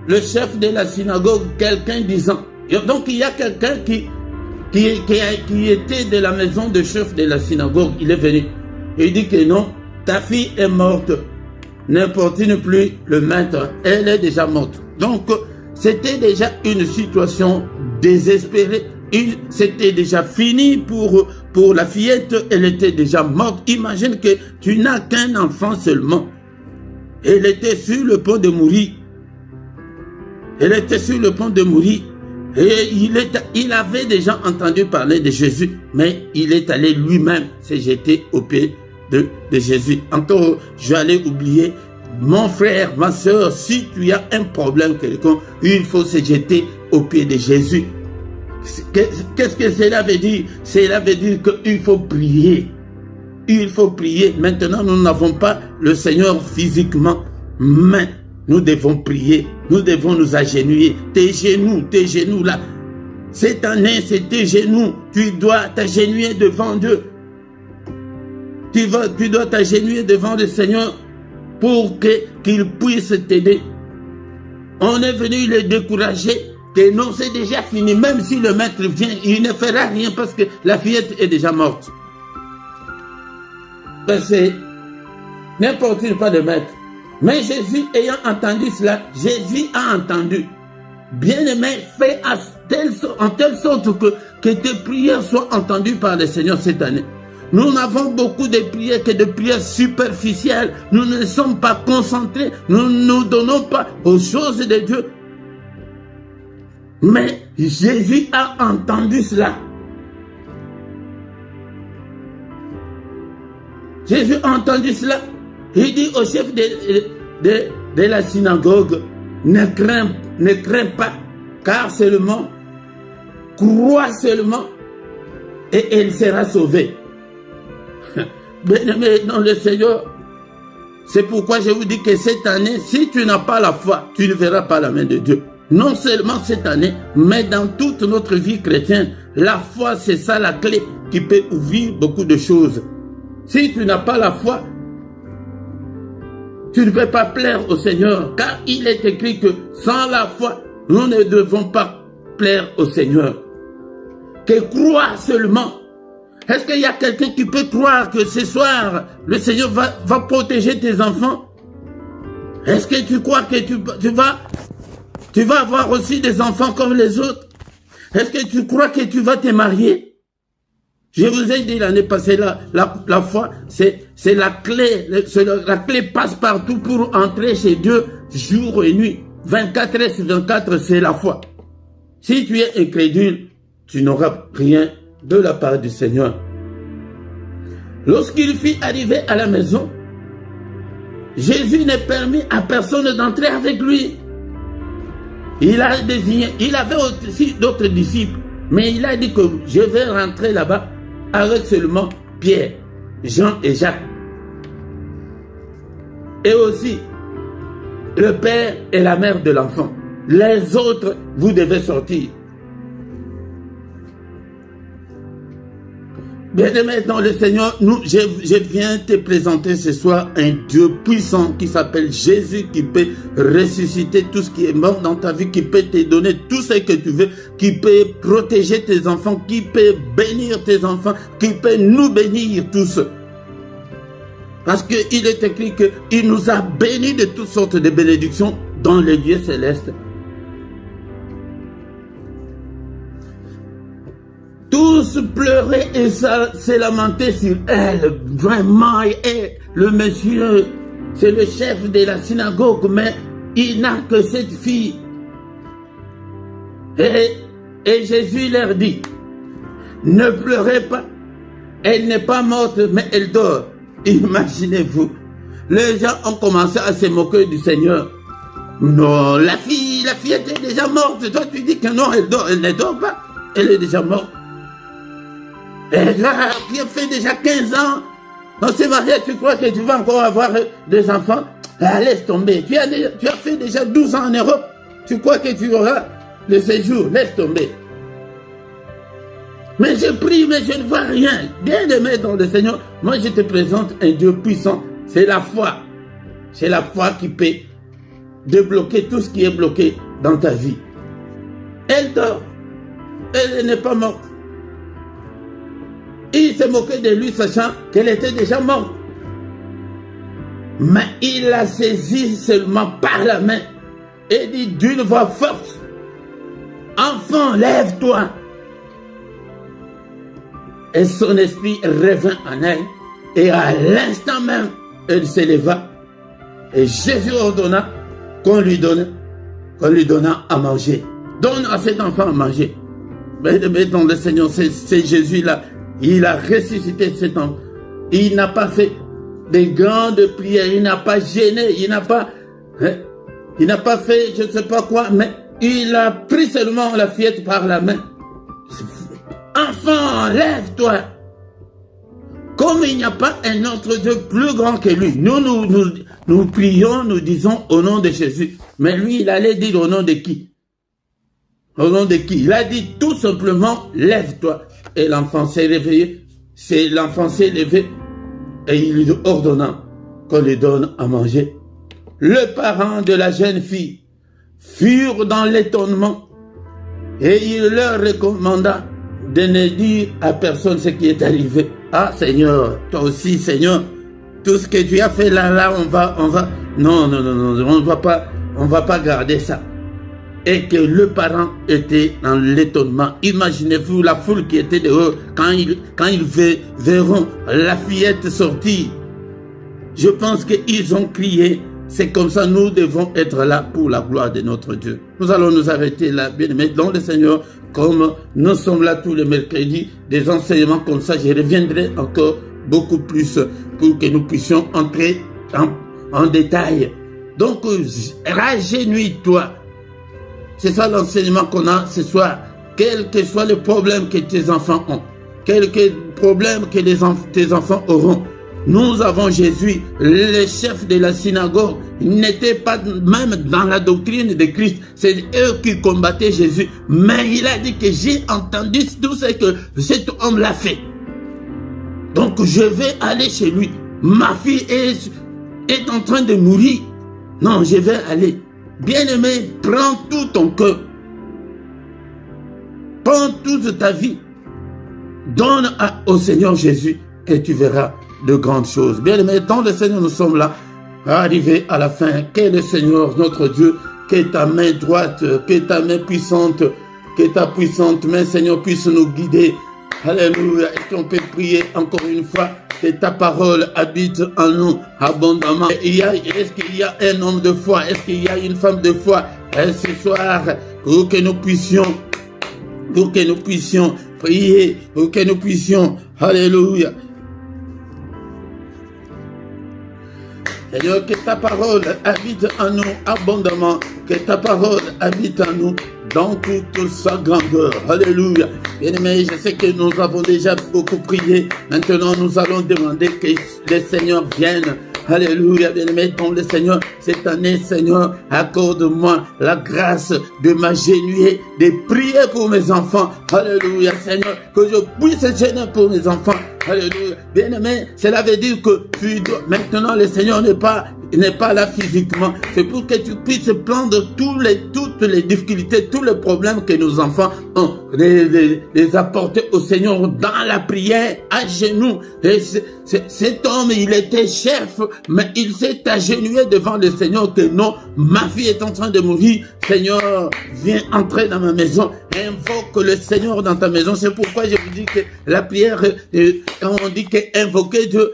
le chef de la synagogue, quelqu'un disant, donc il y a quelqu'un qui était de la maison de chef de la synagogue, il est venu. Il dit que non, ta fille est morte. N'importune plus le maître, elle est déjà morte. Donc, c'était déjà une situation désespérée. C'était déjà fini pour la fillette, elle était déjà morte. Imagine que tu n'as qu'un enfant seulement. Elle était sur le point de mourir. Elle était sur le point de mourir. Et il avait déjà entendu parler de Jésus, mais il est allé lui-même se jeter aux pieds de Jésus. Encore, j'allais oublier, mon frère, ma soeur, si tu as un problème quelconque, il faut se jeter aux pieds de Jésus. Qu'est-ce que cela veut dire? Cela veut dire qu'il faut prier. Il faut prier. Maintenant, nous n'avons pas le Seigneur physiquement, mais nous devons prier. Nous devons nous agenouiller. Tes genoux là. Cette année, c'est tes genoux. Tu dois t'agenouiller devant Dieu. Tu dois t'agenouiller devant le Seigneur pour qu'il puisse t'aider. On est venu le décourager. Que non, c'est déjà fini. Même si le maître vient, il ne fera rien parce que la fillette est déjà morte. Ben c'est n'importe pas de maître. Mais Jésus ayant entendu cela, Jésus a entendu. Bien-aimé, fais en telle sorte que tes prières soient entendues par le Seigneur cette année. Nous n'avons beaucoup de prières que de prières superficielles. Nous ne sommes pas concentrés. Nous ne nous donnons pas aux choses de Dieu. Mais Jésus a entendu cela. Jésus a entendu cela. Il dit au chef de la synagogue, ne crains pas, car seulement, crois seulement, et elle sera sauvée. Bien-aimé dans le Seigneur, c'est pourquoi je vous dis que cette année, si tu n'as pas la foi, tu ne verras pas la main de Dieu. Non seulement cette année, mais dans toute notre vie chrétienne, la foi, c'est ça la clé qui peut ouvrir beaucoup de choses. Si tu n'as pas la foi, tu ne peux pas plaire au Seigneur, car il est écrit que sans la foi, nous ne devons pas plaire au Seigneur. Que croire seulement. Est-ce qu'il y a quelqu'un qui peut croire que ce soir, le Seigneur va protéger tes enfants? Est-ce que tu crois que tu vas avoir aussi des enfants comme les autres? Est-ce que tu crois que tu vas te marier? Je vous ai dit l'année passée, la foi, c'est la clé. La clé passe partout pour entrer chez Dieu jour et nuit. 24 heures sur 24, c'est la foi. Si tu es incrédule, tu n'auras rien de la part du Seigneur. Lorsqu'il fut arrivé à la maison, Jésus n'est permis à personne d'entrer avec lui. Il a désigné, il avait aussi d'autres disciples, mais il a dit que je vais rentrer là-bas avec seulement Pierre, Jean et Jacques. Et aussi le père et la mère de l'enfant. Les autres, vous devez sortir. Bien-aimé dans le Seigneur, je viens te présenter ce soir un Dieu puissant qui s'appelle Jésus, qui peut ressusciter tout ce qui est mort dans ta vie, qui peut te donner tout ce que tu veux, qui peut protéger tes enfants, qui peut bénir tes enfants, qui peut nous bénir tous. Parce qu'il est écrit qu'il nous a bénis de toutes sortes de bénédictions dans les lieux célestes. Tous pleuraient et se lamentaient sur elle. Vraiment, et le monsieur, c'est le chef de la synagogue, mais il n'a que cette fille. Et Jésus leur dit, ne pleurez pas, elle n'est pas morte, mais elle dort. Imaginez-vous, les gens ont commencé à se moquer du Seigneur. Non, la fille était déjà morte. Toi, tu dis que non, elle dort, elle ne dort pas, elle est déjà morte. Et là, qui a fait déjà 15 ans, on s'est marié, tu crois que tu vas encore avoir des enfants? Ah, laisse tomber. Tu as fait déjà 12 ans en Europe. Tu crois que tu auras le séjour? Laisse tomber. Mais je prie, mais je ne vois rien. Bien-aimé dans le Seigneur, moi je te présente un Dieu puissant. C'est la foi. C'est la foi qui peut débloquer tout ce qui est bloqué dans ta vie. Elle dort. Elle n'est pas morte. Il s'est moqué de lui, sachant qu'elle était déjà morte. Mais il la saisit seulement par la main et dit d'une voix forte, « Enfant, lève-toi !» Et son esprit revint en elle, et à l'instant même, elle s'éleva. Et Jésus ordonna qu'on lui donna à manger. Donne à cet enfant à manger. Mais dans le Seigneur, c'est Jésus-là. Il a ressuscité cet enfant. Il n'a pas fait de grandes prières. Il n'a pas gêné. Il n'a pas fait je ne sais pas quoi. Mais il a pris seulement la fillette par la main. Enfant, lève-toi. Comme il n'y a pas un autre Dieu plus grand que lui. Nous prions, nous disons au nom de Jésus. Mais lui, il allait dire au nom de qui? Au nom de qui? Il a dit tout simplement, lève-toi. Et l'enfant s'est réveillé. L'enfant s'est levé. Et il lui ordonna qu'on lui donne à manger. Le parent de la jeune fille furent dans l'étonnement. Et il leur recommanda de ne dire à personne ce qui est arrivé. Ah Seigneur, toi aussi Seigneur, tout ce que tu as fait là, on va, non, on va pas garder ça. Et que le parent était dans l'étonnement. Imaginez-vous la foule qui était dehors quand ils verront la fillette sortir. Je pense qu'ils ont crié. C'est comme ça, nous devons être là pour la gloire de notre Dieu. Nous allons nous arrêter là, bien aimés, dans le Seigneur, comme nous sommes là tous les mercredis, des enseignements comme ça, je reviendrai encore beaucoup plus pour que nous puissions entrer en détail. Donc, rajeunis-toi. C'est ça l'enseignement qu'on a ce soir. Quel que soit le problème que tes enfants ont, quel que problème que tes enfants auront, nous avons Jésus, le chef de la synagogue. Il n'était pas même dans la doctrine de Christ. C'est eux qui combattaient Jésus. Mais il a dit que j'ai entendu tout ce que cet homme l'a fait. Donc je vais aller chez lui. Ma fille est en train de mourir. Non, je vais aller. Bien-aimé, prends tout ton cœur. Prends toute ta vie. Donne au Seigneur Jésus et tu verras de grandes choses. Bien-aimé, dans le Seigneur, nous sommes là, arrivés à la fin. Que le Seigneur, notre Dieu, que ta main droite, que ta main puissante, que ta puissante main, Seigneur, puisse nous guider. Alléluia. Est-ce qu'on peut prier encore une fois que ta parole habite en nous abondamment? Est-ce qu'il y a un homme de foi? Est-ce qu'il y a une femme de foi? Ce soir, pour que nous puissions prier, pour que nous puissions, alléluia. Seigneur, que ta parole habite en nous abondamment, que ta parole habite en nous dans toute sa grandeur. Alléluia. Bien-aimés, je sais que nous avons déjà beaucoup prié. Maintenant, nous allons demander que le Seigneur vienne. Alléluia, bien-aimé, dans le Seigneur, cette année, Seigneur, accorde-moi la grâce de m'agenouiller, de prier pour mes enfants. Alléluia, Seigneur, que je puisse gêner pour mes enfants. Alléluia, bien-aimé, cela veut dire que maintenant le Seigneur n'est pas là physiquement. C'est pour que tu puisses prendre toutes les difficultés, tous les problèmes que nos enfants ont, les apporter au Seigneur dans la prière, à genoux. Et cet homme, il était chef, mais il s'est agenouillé devant le Seigneur que non, ma fille est en train de mourir. Seigneur, viens entrer dans ma maison. Invoque le Seigneur dans ta maison. C'est pourquoi je vous dis que la prière, quand on dit qu'invoquer Dieu,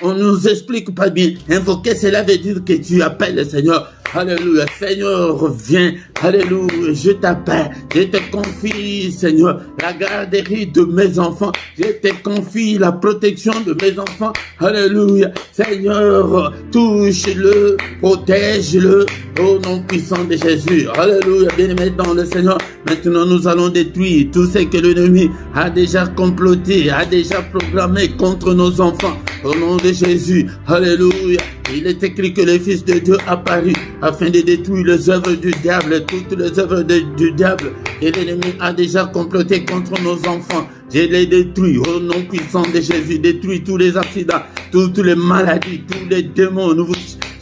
on nous explique pas bien. Invoquer, cela veut dire que tu appelles le Seigneur. Alléluia. Seigneur, viens. Alléluia. Je t'appelle. Je te confie, Seigneur, la garderie de mes enfants. Je te confie la protection de mes enfants. Alléluia. Seigneur, touche-le, protège-le au nom puissant de Jésus. Alléluia. Bien-aimé dans le Seigneur. Maintenant, nous allons détruire tout ce que l'ennemi a déjà comploté, a déjà programmé contre nos enfants. Au nom de Jésus. Alléluia. Il est écrit que le Fils de Dieu apparut afin de détruire les œuvres du diable, toutes les œuvres du diable. Et l'ennemi a déjà comploté contre nos enfants. Je les détruis au nom puissant de Jésus. Détruis tous les accidents, toutes les maladies, tous les démons.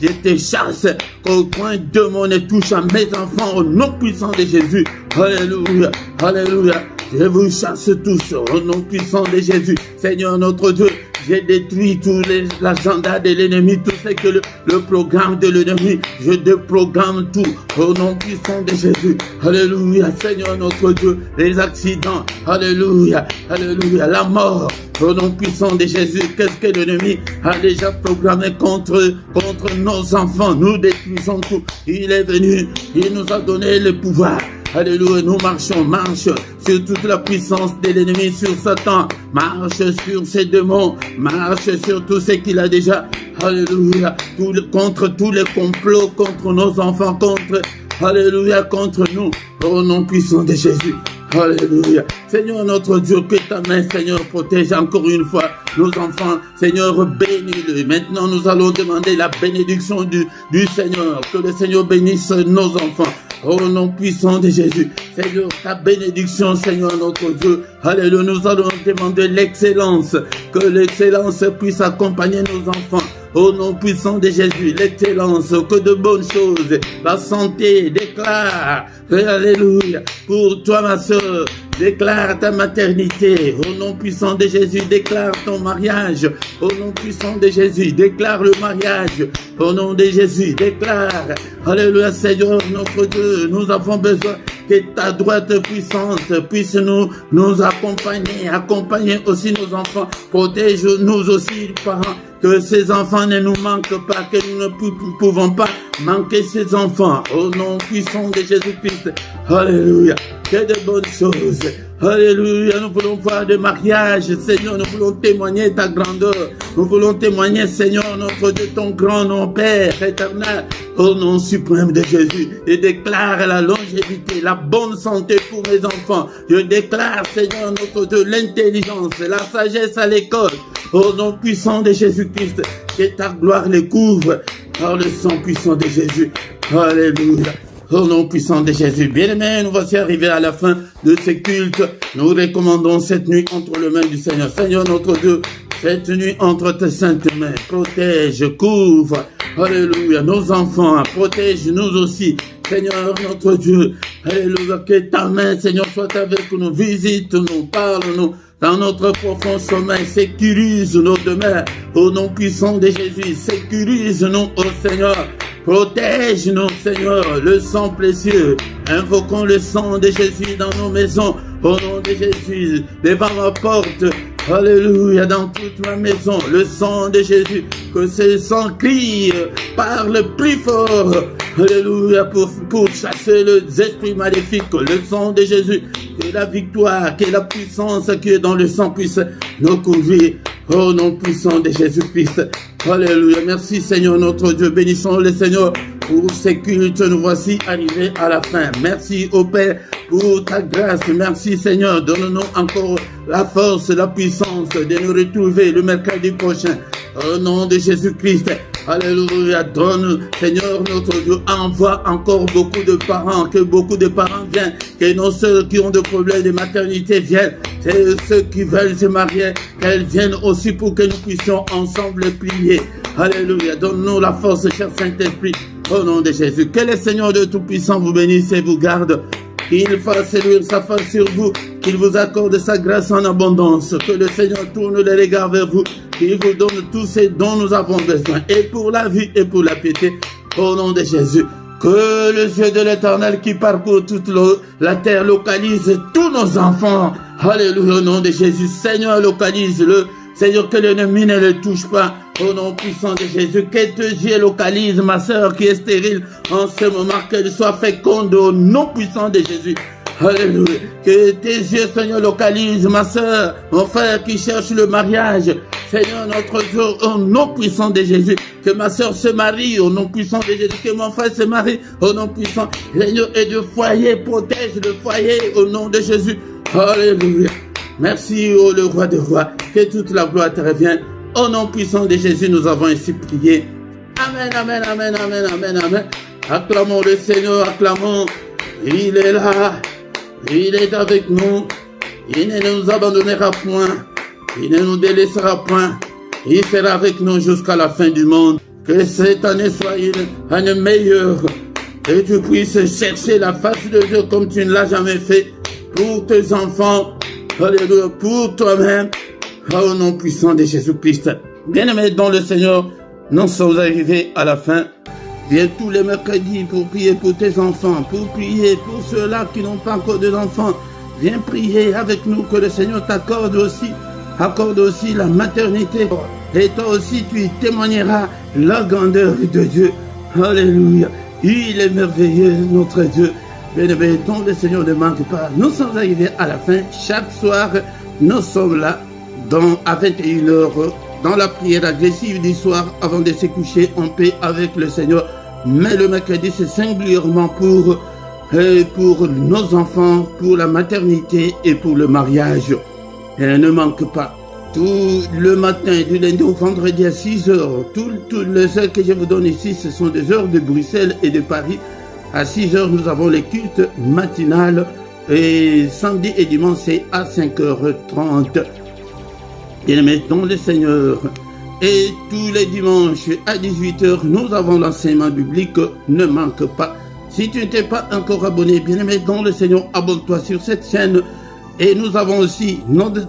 Je te chasse qu'aucun démon ne touche à mes enfants au nom puissant de Jésus. Alléluia. Alléluia. Je vous chasse tous au nom puissant de Jésus. Seigneur notre Dieu, j'ai détruit tous les agendas de l'ennemi, tout ce que le programme de l'ennemi. Je déprogramme tout au nom puissant de Jésus. Alléluia, Seigneur notre Dieu, les accidents. Alléluia, alléluia, la mort. Au nom puissant de Jésus, qu'est-ce que l'ennemi a déjà programmé contre nos enfants? Nous détruisons tout. Il est venu, il nous a donné le pouvoir. Alléluia, nous marche sur toute la puissance de l'ennemi, sur Satan, marche sur ses démons, marche sur tout ce qu'il a déjà, alléluia, contre tous les complots, contre nos enfants, alléluia, contre nous, au nom puissant de Jésus. Alléluia. Seigneur notre Dieu, que ta main, Seigneur, protège encore une fois nos enfants. Seigneur, bénis-le. Maintenant, nous allons demander la bénédiction du Seigneur. Que le Seigneur bénisse nos enfants. Au nom puissant de Jésus. Seigneur, ta bénédiction, Seigneur notre Dieu. Alléluia. Nous allons demander l'excellence. Que l'excellence puisse accompagner nos enfants. Au nom puissant de Jésus, l'excellence, que de bonnes choses, la santé, déclare, alléluia, pour toi ma soeur, déclare ta maternité, au nom puissant de Jésus, déclare ton mariage, au nom puissant de Jésus, déclare le mariage, au nom de Jésus, déclare, alléluia Seigneur notre Dieu, nous avons besoin que ta droite puissante puisse nous accompagner aussi nos enfants, protège-nous aussi parents, que ces enfants ne nous manquent pas, que nous ne pouvons pas manquer ces enfants. Au nom puissant de Jésus-Christ. Alléluia. Que de bonnes choses. Alléluia. Nous voulons voir des mariages. Seigneur, nous voulons témoigner ta grandeur. Nous voulons témoigner, Seigneur, notre Dieu, ton grand nom, Père éternel. Au nom suprême de Jésus. Je déclare la longévité, la bonne santé pour mes enfants. Je déclare, Seigneur, notre Dieu, l'intelligence, la sagesse à l'école. Au nom puissant de Jésus-Christ, que ta gloire les couvre par le sang puissant de Jésus. Alléluia. Au nom puissant de Jésus. Bien-aimés, nous voici arrivés à la fin de ce culte. Nous recommandons cette nuit entre les mains du Seigneur. Seigneur notre Dieu, cette nuit entre tes saintes mains, protège, couvre, alléluia, nos enfants, protège-nous aussi. Seigneur notre Dieu, alléluia, que ta main, Seigneur, soit avec nous, visite-nous, parle-nous. Dans notre profond sommeil, sécurise nos demeures. Au nom puissant de Jésus, sécurise-nous, ô Seigneur. Protège-nous, Seigneur, le sang précieux. Invoquons le sang de Jésus dans nos maisons. Au nom de Jésus, devant ma porte. Alléluia, dans toute ma maison, le sang de Jésus, que ce sang crie, parle plus fort, alléluia, pour chasser les esprits maléfiques, le sang de Jésus, que la victoire, que la puissance qui est dans le sang puisse nous couvrir, Au nom puissant de Jésus-Christ. Alléluia. Merci Seigneur notre Dieu. Bénissons le Seigneur pour ces cultes. Nous voici arrivés à la fin. Merci au Père pour ta grâce. Merci Seigneur. Donne-nous encore la force, la puissance de nous retrouver le mercredi prochain. Au nom de Jésus-Christ. Alléluia. Donne, Seigneur notre Dieu, envoie encore beaucoup de parents, que beaucoup de parents viennent, que nos sœurs qui ont des problèmes de maternité viennent, que ceux qui veulent se marier, qu'elles viennent aussi pour que nous puissions ensemble prier. Alléluia. Donne-nous la force, cher Saint-Esprit, au nom de Jésus. Que le Seigneur de Tout-Puissant vous bénisse et vous garde. Qu'il fasse luire sa face sur vous, qu'il vous accorde sa grâce en abondance, que le Seigneur tourne les regards vers vous, qu'il vous donne tout ce dont nous avons besoin, et pour la vie et pour la piété, au nom de Jésus. Que le Dieu de l'Éternel qui parcourt toute la terre localise tous nos enfants. Alléluia, au nom de Jésus. Seigneur, localise-le. Seigneur, que l'ennemi ne le touche pas. Au nom puissant de Jésus, que tes yeux localisent ma sœur qui est stérile en ce moment, qu'elle soit féconde au nom puissant de Jésus. Alléluia. Que tes yeux, Seigneur, localisent ma sœur, mon frère qui cherche le mariage. Seigneur, notre Dieu, au nom puissant de Jésus, que ma sœur se marie au nom puissant de Jésus, que mon frère se marie au nom puissant. Seigneur, et de foyer, protège le foyer au nom de Jésus. Alléluia. Merci, ô le roi des rois, que toute la gloire te revienne. Au nom puissant de Jésus, nous avons ainsi prié. Amen, amen, amen, amen, amen, amen. Acclamons le Seigneur, acclamons. Il est là, il est avec nous. Il ne nous abandonnera point, il ne nous délaissera point. Il sera avec nous jusqu'à la fin du monde. Que cette année soit une année meilleure. Que tu puisses chercher la face de Dieu comme tu ne l'as jamais fait pour tes enfants. Alléluia, pour toi-même. Au nom puissant de Jésus-Christ. Bien-aimés dans le Seigneur, nous sommes arrivés à la fin. Viens tous les mercredis pour prier pour tes enfants, pour prier pour ceux-là qui n'ont pas encore d'enfants. Viens prier avec nous, que le Seigneur t'accorde aussi la maternité. Et toi aussi, tu témoigneras la grandeur de Dieu. Alléluia. Il est merveilleux, notre Dieu. Bien-aimés, dont le Seigneur ne manque pas. Nous sommes arrivés à la fin. Chaque soir, nous sommes là à 21h dans la prière agressive du soir avant de se coucher en paix avec le Seigneur. Mais le mercredi, c'est singulièrement pour nos enfants, pour la maternité et pour le mariage. Et ne manque pas. Tout le matin, du lundi au vendredi à 6h, toutes les heures que je vous donne ici, ce sont des heures de Bruxelles et de Paris. À 6h, nous avons les cultes matinales et samedi et dimanche, c'est à 5h30. Bien-aimés dans le Seigneur. Et tous les dimanches à 18h, nous avons l'enseignement biblique. Ne manque pas. Si tu n'es pas encore abonné, bien-aimé dans le Seigneur, abonne-toi sur cette chaîne. Et nous avons aussi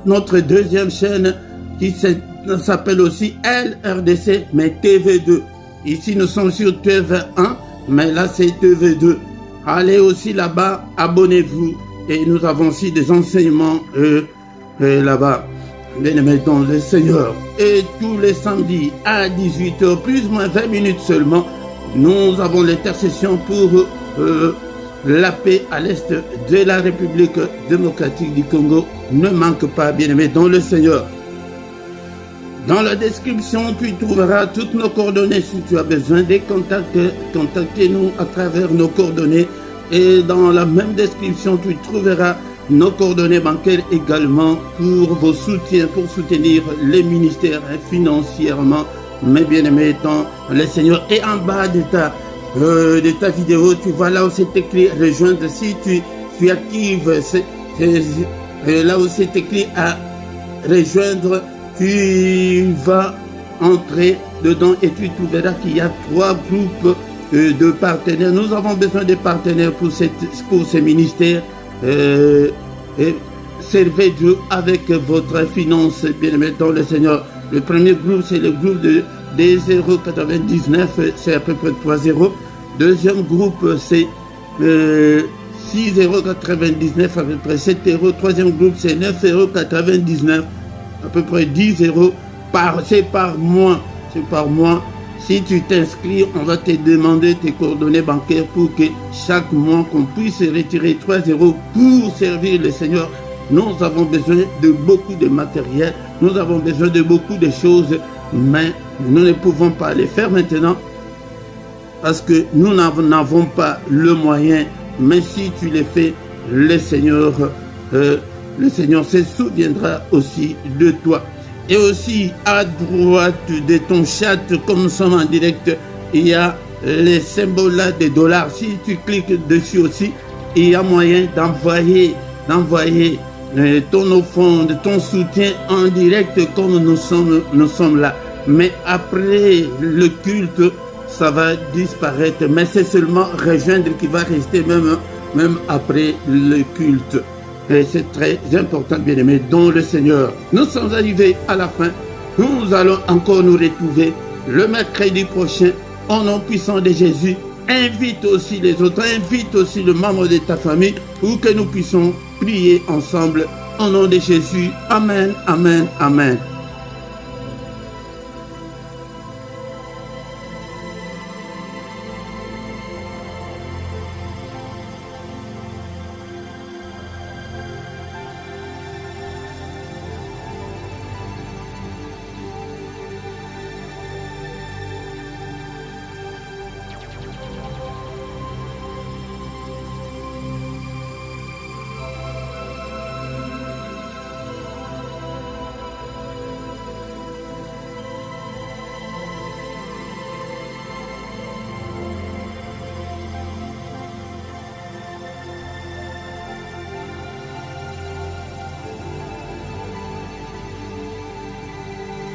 notre deuxième chaîne qui s'appelle aussi LRDC, mais TV2. Ici, nous sommes sur TV1, mais là, c'est TV2. Allez aussi là-bas, abonnez-vous. Et nous avons aussi des enseignements là-bas. Bien-aimés dans le Seigneur. Et tous les samedis à 18h, plus ou moins 20 minutes seulement, nous avons l'intercession pour la paix à l'est de la République démocratique du Congo. Ne manque pas, bien-aimés dans le Seigneur. Dans la description, tu trouveras toutes nos coordonnées si tu as besoin des contacts. Contactez-nous à travers nos coordonnées. Et dans la même description, tu trouveras nos coordonnées bancaires également pour vos soutiens, pour soutenir les ministères financièrement. Mais bien aimé dans le Seigneur. Et en bas de ta vidéo, tu vois là où c'est écrit rejoindre. Si tu actives là où c'est écrit à rejoindre, tu vas entrer dedans et tu trouveras qu'il y a 3 groupes de partenaires. Nous avons besoin de partenaires pour ces ministères. Et servez Dieu avec votre finance, bien-aimé dans le Seigneur. Le premier groupe, c'est le groupe de 0,99, c'est à peu près 3 euros. Deuxième groupe, c'est 6,99 à peu près 7 euros. Troisième groupe, c'est 9,99 à peu près 10 euros. C'est par mois. Si tu t'inscris, on va te demander tes coordonnées bancaires pour que chaque mois qu'on puisse retirer 3 euros pour servir le Seigneur Nous avons besoin de beaucoup de matériel, nous avons besoin de beaucoup de choses, mais nous ne pouvons pas les faire maintenant parce que nous n'avons pas le moyen. Mais si tu les fais, le Seigneur se souviendra aussi de toi. Et aussi à droite de ton chat, comme nous sommes en direct, il y a les symboles là des dollars. Si tu cliques dessus aussi, il y a moyen d'envoyer ton offrande, ton soutien en direct comme nous sommes là. Mais après le culte, ça va disparaître. Mais c'est seulement rejoindre qui va rester même après le culte. Et c'est très important, bien-aimés, dans le Seigneur. Nous sommes arrivés à la fin. Nous allons encore nous retrouver le mercredi prochain au nom puissant de Jésus. Invite aussi les autres, invite aussi le membre de ta famille pour que nous puissions prier ensemble au nom de Jésus. Amen, amen, amen.